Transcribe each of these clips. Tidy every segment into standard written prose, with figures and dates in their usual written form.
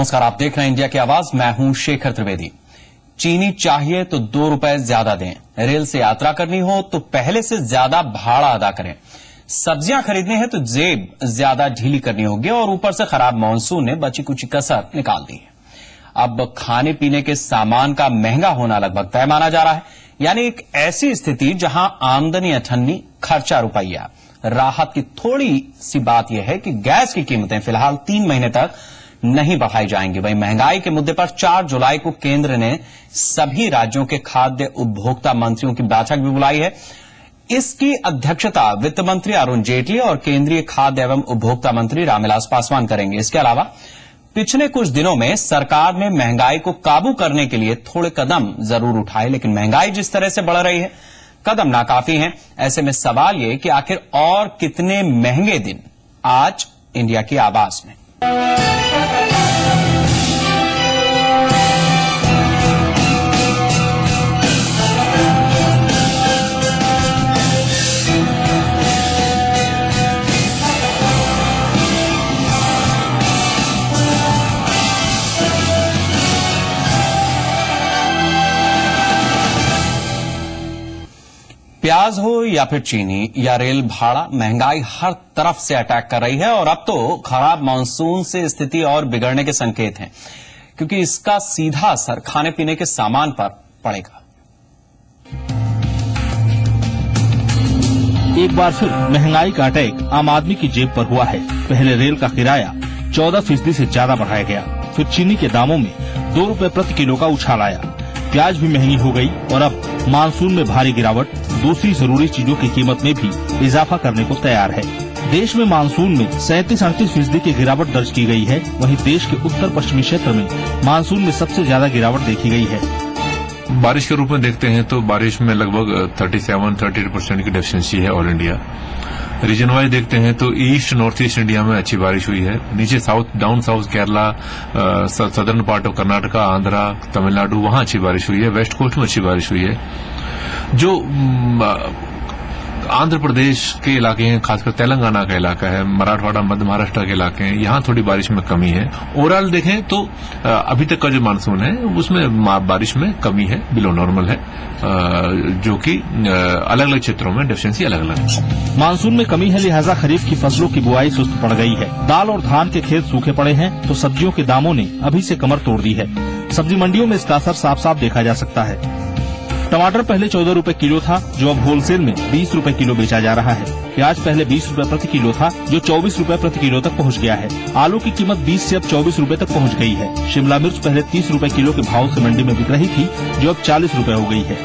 नमस्कार, आप देख रहे हैं इंडिया की आवाज। मैं हूं शेखर त्रिवेदी। चीनी चाहिए तो 2 रुपए ज्यादा दें, रेल से यात्रा करनी हो तो पहले से ज्यादा भाड़ा अदा करें, सब्जियां खरीदनी है तो जेब ज्यादा ढीली करनी होगी और ऊपर से खराब मानसून ने बची कुछ कसर निकाल दी है। अब खाने पीने के सामान का महंगा होना लगभग तय माना जा रहा है, यानी एक ऐसी स्थिति जहां आमदनी अठन्नी, खर्चा रुपया। राहत की थोड़ी सी बात यह है कि गैस की कीमतें फिलहाल 3 महीने तक नहीं बढ़ाई जाएंगी। वहीं महंगाई के मुद्दे पर 4 जुलाई को केंद्र ने सभी राज्यों के खाद्य उपभोक्ता मंत्रियों की बैठक भी बुलाई है। इसकी अध्यक्षता वित्त मंत्री अरुण जेटली और केंद्रीय खाद्य एवं उपभोक्ता मंत्री रामविलास पासवान करेंगे। इसके अलावा पिछले कुछ दिनों में सरकार ने महंगाई को काबू करने के लिए थोड़े कदम जरूर उठाए, लेकिन महंगाई जिस तरह से बढ़ रही है, कदम नाकाफी हैं। ऐसे में सवाल ये कि आखिर और कितने महंगे दिन आज इंडिया की आवाज में। प्याज हो या फिर चीनी या रेल भाड़ा, महंगाई हर तरफ से अटैक कर रही है और अब तो खराब मानसून से स्थिति और बिगड़ने के संकेत हैं, क्योंकि इसका सीधा असर खाने पीने के सामान पर पड़ेगा। एक बार फिर महंगाई का अटैक आम आदमी की जेब पर हुआ है। पहले रेल का किराया 14% से ज्यादा बढ़ाया गया, फिर चीनी के दामों में 2 रुपए प्रति किलो का उछाल आया। प्याज भी महंगी हो गई और अब मानसून में भारी गिरावट दूसरी जरूरी चीजों की कीमत में भी इजाफा करने को तैयार है। देश में मानसून में 37-38% की गिरावट दर्ज की गई है। वहीं देश के उत्तर पश्चिमी क्षेत्र में मानसून में सबसे ज्यादा गिरावट देखी गई है। बारिश के रूप में देखते हैं तो बारिश में लगभग 37-38% की डेफिशिएंसी है ऑल इंडिया। रीजन वाइज देखते हैं तो ईस्ट नॉर्थ ईस्ट इंडिया में अच्छी बारिश हुई है। नीचे south, down south Kerala, southern part of Karnataka, Andhra, Tamil Nadu, वहां अच्छी बारिश हुई है। वेस्ट कोस्ट में अच्छी बारिश हुई है। जो आंध्र प्रदेश के इलाके हैं, खासकर तेलंगाना का इलाका है, मराठवाड़ा, मध्य महाराष्ट्र के इलाके हैं, यहां थोड़ी बारिश में कमी है। ओवरऑल देखें तो अभी तक का जो मानसून है उसमें बारिश में कमी है, बिलो नॉर्मल है, जो कि अलग अलग क्षेत्रों में डेफिशिएंसी अलग अलग है। मानसून में कमी है, लिहाजा खरीफ की फसलों की बुआई सुस्त पड़ गई है। दाल और धान के खेत सूखे पड़े हैं तो सब्जियों के दामों ने अभी से कमर तोड़ दी है। सब्जी मंडियों में इसका असर साफ साफ देखा जा सकता है। टमाटर पहले 14 रुपए किलो था, जो अब होलसेल में 20 रुपए किलो बेचा जा रहा है। प्याज पहले 20 रुपए प्रति किलो था, जो 24 रुपए प्रति किलो तक पहुंच गया है। आलू की कीमत 20 से अब 24 रुपए तक पहुंच गई है। शिमला मिर्च पहले 30 रुपए किलो के भाव से मंडी में बिक रही थी, जो अब 40 रुपए हो गई है।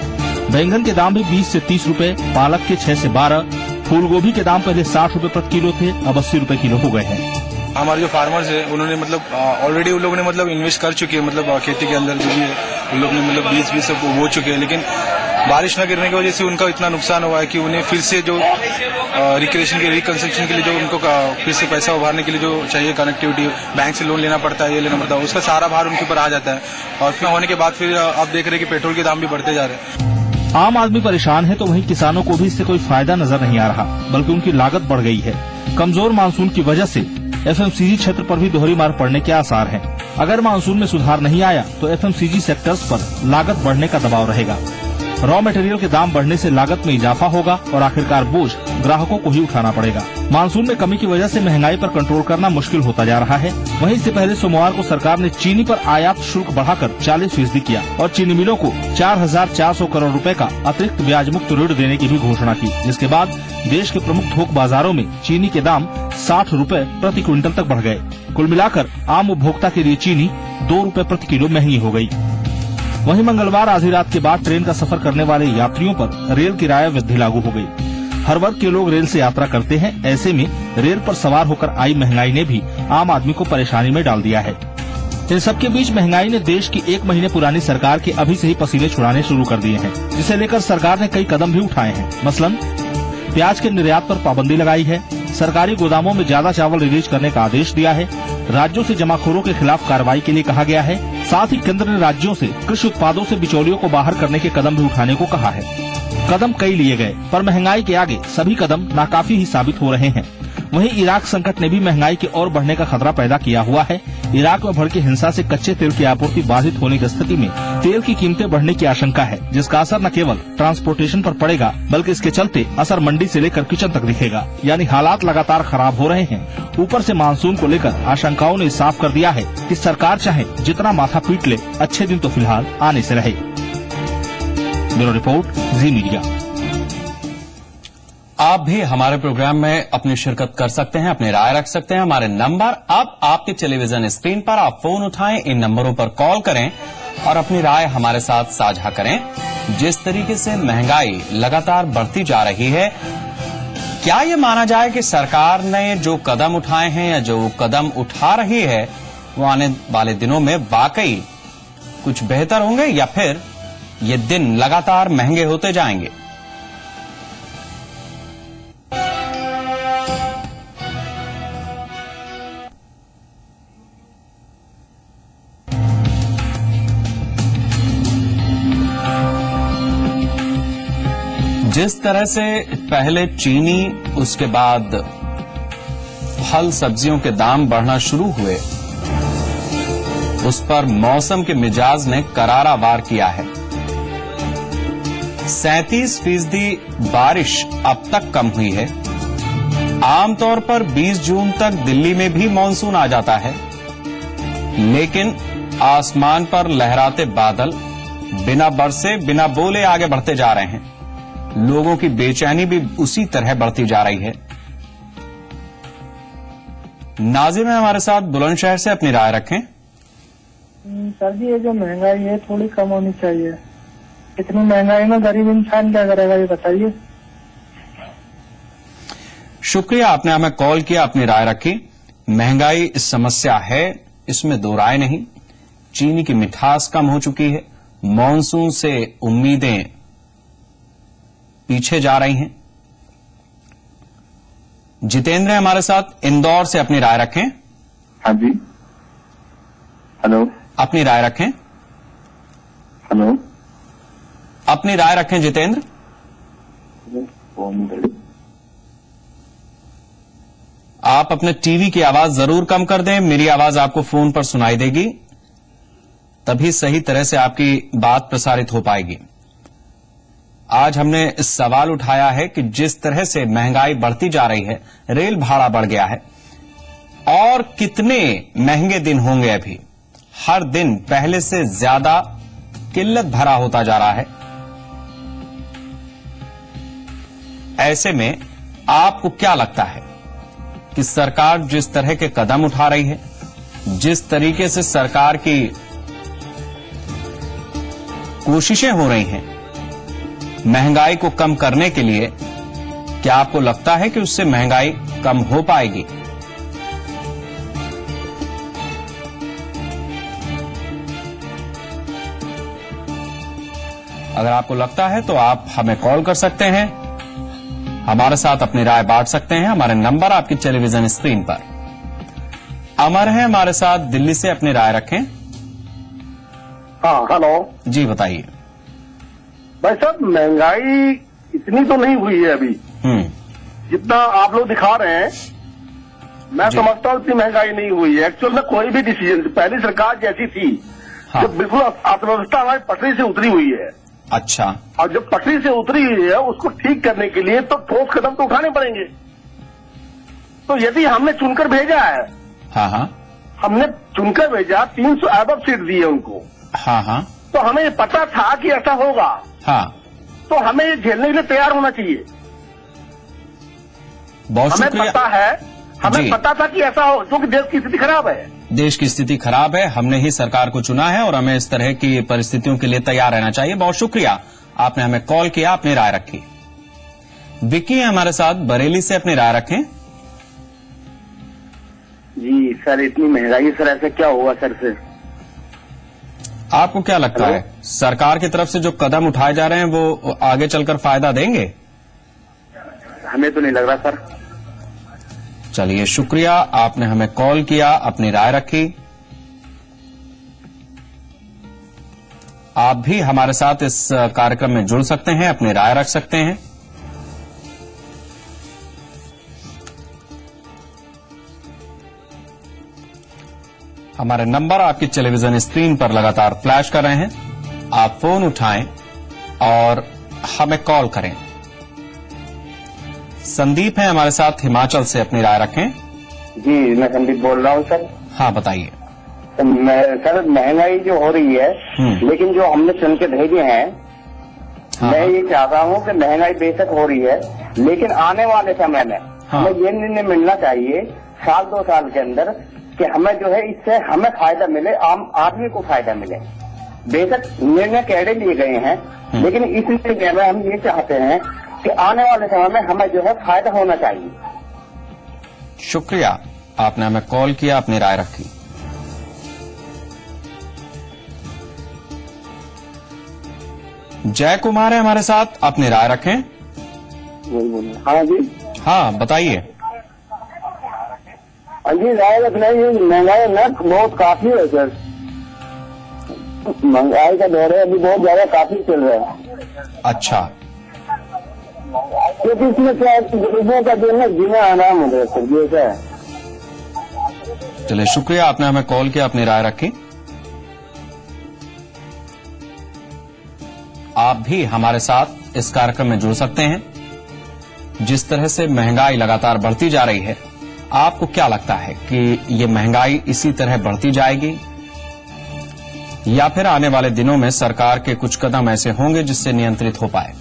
बैंगन के दाम भी 20 से 30 रुपए, पालक के 6 से 12, फूल गोभी के दाम पहले 60 रुपए प्रति किलो थे, अब 80 रुपए किलो हो गए हैं। हमारे जो फार्मर्स है उन्होंने ऑलरेडी उन लोगों ने इन्वेस्ट कर चुके हैं, खेती के अंदर जो भी है उन लोग ने बीज सब बो चुके हैं, लेकिन बारिश न गिरने की वजह से उनका इतना नुकसान हुआ है कि उन्हें फिर से जो रिकंस्ट्रक्शन के लिए जो उनको फिर से पैसा उभारने के लिए जो चाहिए कनेक्टिविटी, बैंक से लोन लेना पड़ता है, ये लेना पड़ता है, उसका सारा भार उनके ऊपर आ जाता है। और फिर होने के बाद फिर आप देख रहे हैं कि पेट्रोल के दाम भी बढ़ते जा रहे हैं। आम आदमी परेशान है तो वहीं किसानों को भी इससे कोई फायदा नजर नहीं आ रहा, बल्कि उनकी लागत बढ़ गई है। कमजोर मानसून की वजह से एफएमसीजी क्षेत्र पर भी दोहरी मार पड़ने के आसार हैं। अगर मानसून में सुधार नहीं आया तो एफएमसीजी सेक्टर्स पर लागत बढ़ने का दबाव रहेगा। रॉ मटेरियल के दाम बढ़ने से लागत में इजाफा होगा और आखिरकार बोझ ग्राहकों को ही उठाना पड़ेगा। मानसून में कमी की वजह से महंगाई पर कंट्रोल करना मुश्किल होता जा रहा है। वहीं इससे पहले सोमवार को सरकार ने चीनी पर आयात शुल्क बढ़ाकर 40% किया और चीनी मिलों को 4,400 करोड़ रुपए का अतिरिक्त ब्याज मुक्त ऋण देने की भी घोषणा की, जिसके बाद देश के प्रमुख थोक बाजारों में चीनी के दाम 60 रुपए प्रति क्विंटल तक बढ़ गए। कुल मिलाकर आम उपभोक्ता के लिए चीनी 2 रुपए प्रति किलो महंगी हो गई। वहीं मंगलवार आधी रात के बाद ट्रेन का सफर करने वाले यात्रियों पर रेल किराया वृद्धि लागू हो गई। हर वर्ग के लोग रेल से यात्रा करते हैं, ऐसे में रेल पर सवार होकर आई महंगाई ने भी आम आदमी को परेशानी में डाल दिया है। इन सबके बीच महंगाई ने देश की 1 महीने पुरानी सरकार के अभी से ही पसीने छुड़ाने शुरू कर दिए हैं, जिसे लेकर सरकार ने कई कदम भी उठाए हैं। मसलन प्याज के निर्यात पर पाबंदी लगाई है, सरकारी गोदामों में ज्यादा चावल रिलीज करने का आदेश दिया है, राज्यों से जमाखोरों के खिलाफ कार्रवाई के लिए कहा गया है। साथ ही केंद्र ने राज्यों से कृषि उत्पादों से बिचौलियों को बाहर करने के कदम भी उठाने को कहा है। कदम कई लिए गए, पर महंगाई के आगे सभी कदम नाकाफी ही साबित हो रहे हैं। वहीं इराक संकट ने भी महंगाई के और बढ़ने का खतरा पैदा किया हुआ है। इराक में भड़की हिंसा से कच्चे तेल की आपूर्ति बाधित होने की स्थिति में तेल की कीमतें बढ़ने की आशंका है, जिसका असर न केवल ट्रांसपोर्टेशन पर पड़ेगा बल्कि इसके चलते असर मंडी से लेकर किचन तक दिखेगा। यानी हालात लगातार खराब हो रहे हैं। ऊपर से मानसून को लेकर आशंकाओं ने साफ कर दिया है कि सरकार चाहे जितना माथा पीट ले, अच्छे दिन तो फिलहाल आने से रहे। ब्यूरो रिपोर्ट, जी मीडिया। आप भी हमारे प्रोग्राम में अपनी शिरकत कर सकते हैं, अपनी राय रख सकते हैं। हमारे नंबर अब आपके टेलीविजन स्क्रीन पर, आप फोन उठाएं, इन नंबरों पर कॉल करें और अपनी राय हमारे साथ साझा करें। जिस तरीके से महंगाई लगातार बढ़ती जा रही है, क्या ये माना जाए कि सरकार ने जो कदम उठाए हैं या जो कदम उठा रही है वो आने वाले दिनों में वाकई कुछ बेहतर होंगे या फिर ये दिन लगातार महंगे होते जाएंगे? जिस तरह से पहले चीनी, उसके बाद फल सब्जियों के दाम बढ़ना शुरू हुए, उस पर मौसम के मिजाज ने करारा वार किया है। 37% बारिश अब तक कम हुई है। आमतौर पर 20 जून तक दिल्ली में भी मानसून आ जाता है, लेकिन आसमान पर लहराते बादल बिना बरसे, बिना बोले आगे बढ़ते जा रहे हैं। लोगों की बेचैनी भी उसी तरह बढ़ती जा रही है। नाजिम है हमारे साथ बुलंदशहर से, अपनी राय रखें। सर जी, ये जो महंगाई है थोड़ी कम होनी चाहिए। इतनी महंगाई में गरीब इंसान क्या करेगा, ये बताइए। शुक्रिया, आपने हमें कॉल किया, अपनी राय रखी। महंगाई समस्या है, इसमें दो राय नहीं। चीनी की मिठास कम हो चुकी है, मानसून से उम्मीदें पीछे जा रही हैं। जितेंद्र हमारे साथ इंदौर से, अपनी राय रखें। हाँ जी, हेलो। अपनी राय रखें। हेलो, अपनी राय रखें जितेंद्र। आप अपने टीवी की आवाज जरूर कम कर दें, मेरी आवाज आपको फोन पर सुनाई देगी, तभी सही तरह से आपकी बात प्रसारित हो पाएगी। आज हमने इस सवाल उठाया है कि जिस तरह से महंगाई बढ़ती जा रही है, रेल भाड़ा बढ़ गया है, और कितने महंगे दिन होंगे अभी। हर दिन पहले से ज्यादा किल्लत भरा होता जा रहा है। ऐसे में आपको क्या लगता है कि सरकार जिस तरह के कदम उठा रही है, जिस तरीके से सरकार की कोशिशें हो रही हैं महंगाई को कम करने के लिए, क्या आपको लगता है कि उससे महंगाई कम हो पाएगी? अगर आपको लगता है तो आप हमें कॉल कर सकते हैं, हमारे साथ अपनी राय बांट सकते हैं। हमारे नंबर आपकी टेलीविजन स्क्रीन पर। अमर है हमारे साथ दिल्ली से, अपनी राय रखें। हाँ, हेलो जी, बताइए। भाई साहब, महंगाई इतनी तो नहीं हुई है अभी जितना आप लोग दिखा रहे हैं। मैं समझता हूँ इतनी महंगाई नहीं हुई है। एक्चुअल में कोई भी डिसीजन, पहली सरकार जैसी थी, हाँ। जो बिल्कुल अर्थव्यवस्था हमारी पटरी से उतरी हुई है। अच्छा। और जब पटरी से उतरी हुई है, उसको ठीक करने के लिए तो ठोस कदम तो उठाने पड़ेंगे। तो यदि हमने चुनकर भेजा है, हाँ हाँ, हमने चुनकर भेजा, 300 अरब सीट दी है उनको, हाँ हाँ, तो हमें ये पता था कि ऐसा होगा, हाँ, तो हमें ये झेलने के लिए तैयार होना चाहिए। बहुत हमें शुक्रिया। पता है, हमें जी। पता था कि ऐसा हो, क्योंकि देश की स्थिति खराब है। देश की स्थिति खराब है, हमने ही सरकार को चुना है और हमें इस तरह की परिस्थितियों के लिए तैयार रहना चाहिए। बहुत शुक्रिया, आपने हमें कॉल किया, अपनी राय रखी। विक्की हमारे साथ बरेली से, अपनी राय रखें। जी सर, इतनी महंगाई सर, ऐसा क्या हुआ सर से? आपको क्या लगता है सरकार की तरफ से जो कदम उठाए जा रहे हैं वो आगे चलकर फायदा देंगे? हमें तो नहीं लग रहा सर। चलिए, शुक्रिया, आपने हमें कॉल किया, अपनी राय रखी। आप भी हमारे साथ इस कार्यक्रम में जुड़ सकते हैं, अपनी राय रख सकते हैं। हमारे नंबर आपकी टेलीविजन स्क्रीन पर लगातार फ्लैश कर रहे हैं। आप फोन उठाएं और हमें कॉल करें। संदीप हैं हमारे साथ हिमाचल से, अपनी राय रखें। जी, मैं संदीप बोल रहा हूँ सर। हाँ, बताइए। सर, महंगाई जो हो रही है, लेकिन जो हमने चुन के भेजे हैं, मैं ये चाहता हूँ कि महंगाई बेशक हो रही है, लेकिन आने वाले समय में हमें ये निर्णय मिलना चाहिए 1-2 साल के अंदर कि हमें जो है इससे हमें फायदा मिले, आम आदमी को फायदा मिले। बेशक निर्णय कैडे लिए गए हैं, लेकिन इस निर्णय में हम ये चाहते हैं कि आने वाले समय में हमें जो है फायदा होना चाहिए। शुक्रिया, आपने हमें कॉल किया, अपनी राय रखी। जय कुमार है हमारे साथ, अपनी राय रखें। हाँ जी। हाँ, बताइए। हाँ जी, राय रखना है। महंगाई ना बहुत काफी है सर, महंगाई का दौर है अभी, बहुत ज्यादा काफी चल रहा है। अच्छा, क्योंकि इसमें क्या है, गरीबों का जो है जीना आराम हो गया सर, ये क्या है। चलिए, शुक्रिया, आपने हमें कॉल किया, अपनी राय रखी। आप भी हमारे साथ इस कार्यक्रम में जुड़ सकते हैं। जिस तरह से महंगाई लगातार बढ़ती जा रही है, आपको क्या लगता है कि ये महंगाई इसी तरह बढ़ती जाएगी या फिर आने वाले दिनों में सरकार के कुछ कदम ऐसे होंगे जिससे नियंत्रित हो पाए?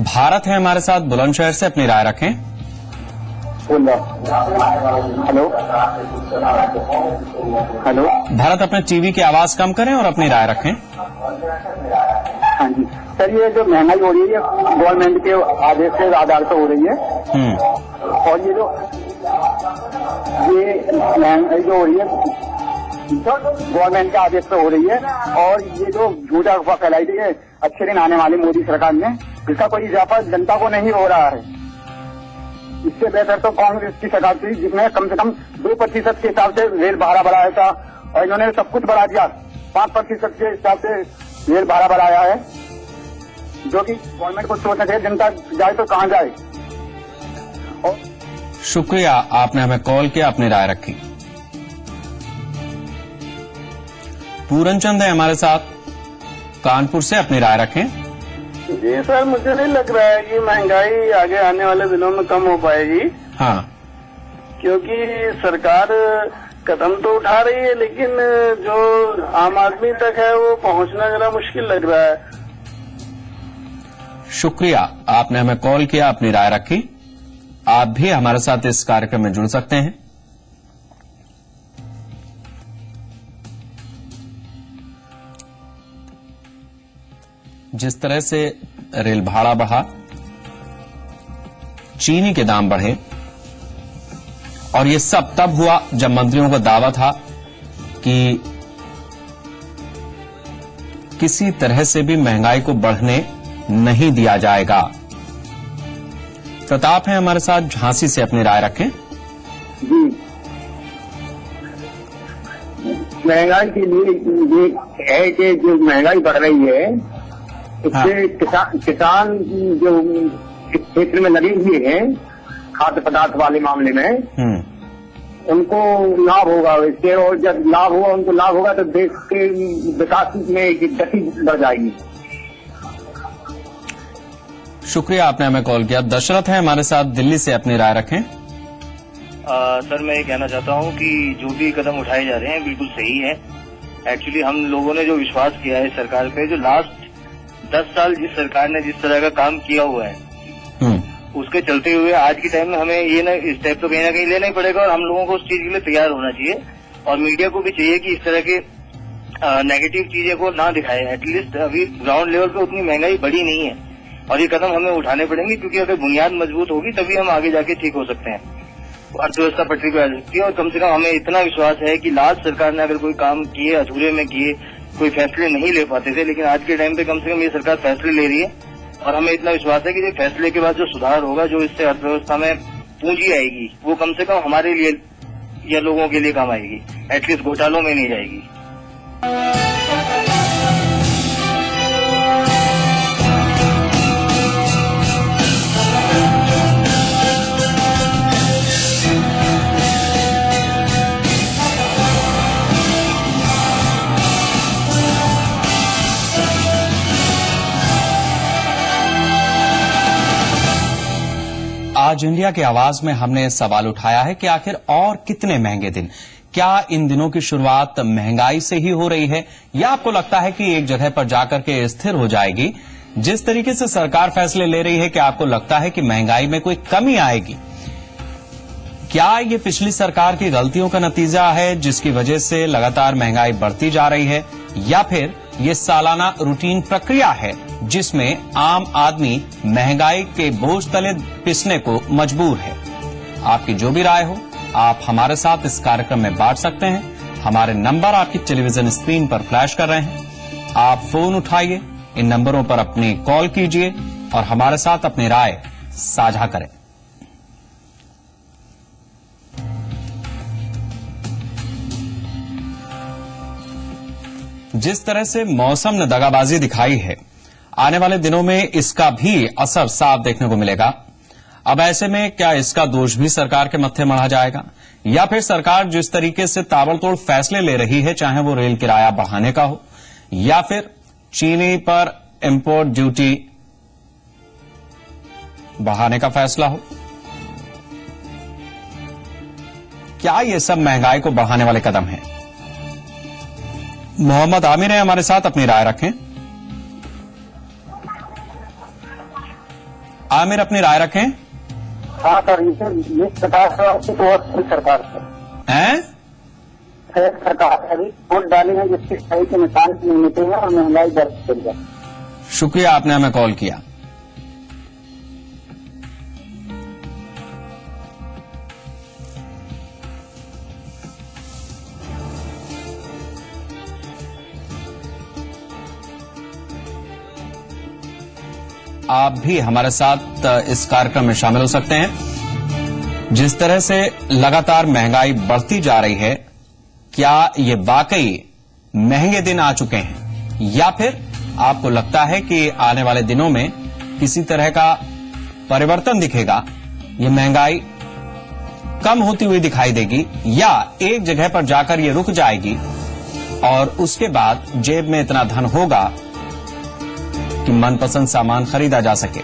भारत है हमारे साथ बुलंदशहर से, अपनी राय रखें। Hello hello. भारत, अपने टीवी की आवाज कम करें और अपनी राय रखें। हाँ जी सर, ये जो महंगाई हो रही है गवर्नमेंट के आदेश के आधार पर हो रही है, और ये महंगाई जो हो रही है गवर्नमेंट के आदेश पे हो रही है, और ये जो झूठा अफवाह फैलाई थी अच्छे दिन आने वाली मोदी सरकार ने, इसका कोई इजाफा जनता को नहीं हो रहा है। इससे बेहतर तो कांग्रेस की सरकार थी, जिसने कम से कम 2% के हिसाब से रेल भाड़ा बढ़ाया था, और इन्होंने सब कुछ बढ़ा दिया। 5% के हिसाब से रेल भाड़ा बढ़ाया है, जो कि गवर्नमेंट को सोचना चाहिए, जनता जाए तो कहाँ जाए। और शुक्रिया, आपने हमें कॉल किया, अपनी राय रखी। पूरनचंद है हमारे साथ कानपुर से, अपनी राय रखें। जी सर, मुझे नहीं लग रहा है कि महंगाई आगे आने वाले दिनों में कम हो पाएगी। हाँ, क्योंकि सरकार कदम तो उठा रही है, लेकिन जो आम आदमी तक है वो पहुंचना जरा मुश्किल लग रहा है। शुक्रिया, आपने हमें कॉल किया, अपनी राय रखी। आप भी हमारे साथ इस कार्यक्रम में जुड़ सकते हैं। जिस तरह से रेल भाड़ा बढ़ा, चीनी के दाम बढ़े, और ये सब तब हुआ जब मंत्रियों का दावा था कि किसी तरह से भी महंगाई को बढ़ने नहीं दिया जाएगा। प्रताप है हमारे साथ झांसी से, अपनी राय रखें। जी, महंगाई के लिए ये है कि जो महंगाई बढ़ रही है, इससे किसान जो इस क्षेत्र में लगे हुए हैं खाद्य पदार्थ वाले मामले में, उनको लाभ होगा इससे, और जब लाभ होगा, उनको लाभ होगा तो देश के विकास में गति बढ़ जाएगी। शुक्रिया, आपने हमें कॉल किया। दशरथ है हमारे साथ दिल्ली से, अपनी राय रखें। सर, मैं ये कहना चाहता हूँ कि जो भी कदम उठाए जा रहे हैं बिल्कुल सही है। एक्चुअली हम लोगों ने जो विश्वास किया है सरकार पे, जो लास्ट 10 साल जिस सरकार ने जिस तरह का काम किया हुआ है, उसके चलते हुए आज के टाइम में हमें ये स्टेप तो कहीं ना कहीं लेना ही पड़ेगा, और हम लोगों को उस चीज के लिए तैयार होना चाहिए, और मीडिया को भी चाहिए कि इस तरह के नेगेटिव चीजें को ना दिखाए। एटलीस्ट अभी ग्राउंड लेवल पे उतनी महंगाई बढ़ी नहीं है, और ये कदम हमें उठाने पड़ेंगे, क्योंकि अगर बुनियाद मजबूत होगी तभी हम आगे जाके ठीक हो सकते हैं, अर्थव्यवस्था पटरी पे आ सकती है। और कम से कम हमें इतना विश्वास है कि लास्ट सरकार ने अगर कोई काम किए, अधूरे में किए, कोई फैसले नहीं ले पाते थे, लेकिन आज के टाइम पे कम से कम ये सरकार फैसले ले रही है, और हमें इतना विश्वास है कि जो फैसले के बाद जो सुधार होगा, जो इससे अर्थव्यवस्था में पूंजी आएगी, वो कम से कम हमारे लिए या लोगों के लिए काम आएगी, एटलीस्ट घोटालों में नहीं जाएगी। आज इंडिया की आवाज में हमने सवाल उठाया है कि आखिर और कितने महंगे दिन। क्या इन दिनों की शुरुआत महंगाई से ही हो रही है या आपको लगता है कि एक जगह पर जाकर के स्थिर हो जाएगी? जिस तरीके से सरकार फैसले ले रही है, क्या आपको लगता है कि महंगाई में कोई कमी आएगी? क्या ये पिछली सरकार की गलतियों का नतीजा है जिसकी वजह से लगातार महंगाई बढ़ती जा रही है, या फिर ये सालाना रूटीन प्रक्रिया है जिसमें आम आदमी महंगाई के बोझ तले पिसने को मजबूर है? आपकी जो भी राय हो आप हमारे साथ इस कार्यक्रम में बांट सकते हैं। हमारे नंबर आपकी टेलीविजन स्क्रीन पर फ्लैश कर रहे हैं। आप फोन उठाइए, इन नंबरों पर अपनी कॉल कीजिए और हमारे साथ अपनी राय साझा करें। जिस तरह से मौसम ने दगाबाजी दिखाई है, आने वाले दिनों में इसका भी असर साफ देखने को मिलेगा। अब ऐसे में क्या इसका दोष भी सरकार के मत्थे मढ़ा जाएगा, या फिर सरकार जिस तरीके से ताबड़तोड़ फैसले ले रही है, चाहे वो रेल किराया बढ़ाने का हो या फिर चीनी पर इंपोर्ट ड्यूटी बढ़ाने का फैसला हो, क्या ये सब महंगाई को बढ़ाने वाले कदम हैं? मोहम्मद आमिर है हमारे साथ, अपनी राय रखें। आमिर, अपनी राय रखें। हाँ सर, ये सरकार से तो सरकार हैं? सरकार अभी वोट डाली है जिसकी सही के निशान नहीं मिटेगा और महंगाई बढ़ती चल जाए। शुक्रिया, आपने हमें कॉल किया। आप भी हमारे साथ इस कार्यक्रम में शामिल हो सकते हैं। जिस तरह से लगातार महंगाई बढ़ती जा रही है, क्या ये वाकई महंगे दिन आ चुके हैं, या फिर आपको लगता है कि आने वाले दिनों में किसी तरह का परिवर्तन दिखेगा, ये महंगाई कम होती हुई दिखाई देगी, या एक जगह पर जाकर ये रुक जाएगी और उसके बाद जेब में इतना धन होगा कि मनपसंद सामान खरीदा जा सके?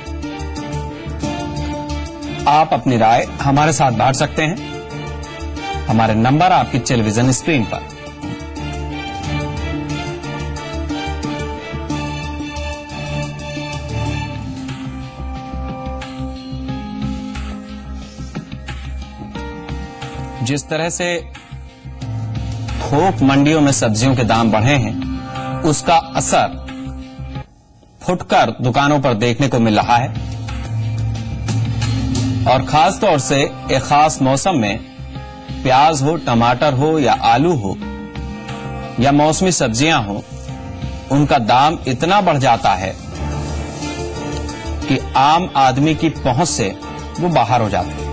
आप अपनी राय हमारे साथ बांट सकते हैं। हमारे नंबर आपकी टेलीविजन स्क्रीन पर। जिस तरह से थोक मंडियों में सब्जियों के दाम बढ़े हैं, उसका असर फुटकर दुकानों पर देखने को मिल रहा है, और खास तौर से एक खास मौसम में प्याज हो, टमाटर हो या आलू हो या मौसमी सब्जियां हो, उनका दाम इतना बढ़ जाता है कि आम आदमी की पहुंच से वो बाहर हो जाते हैं।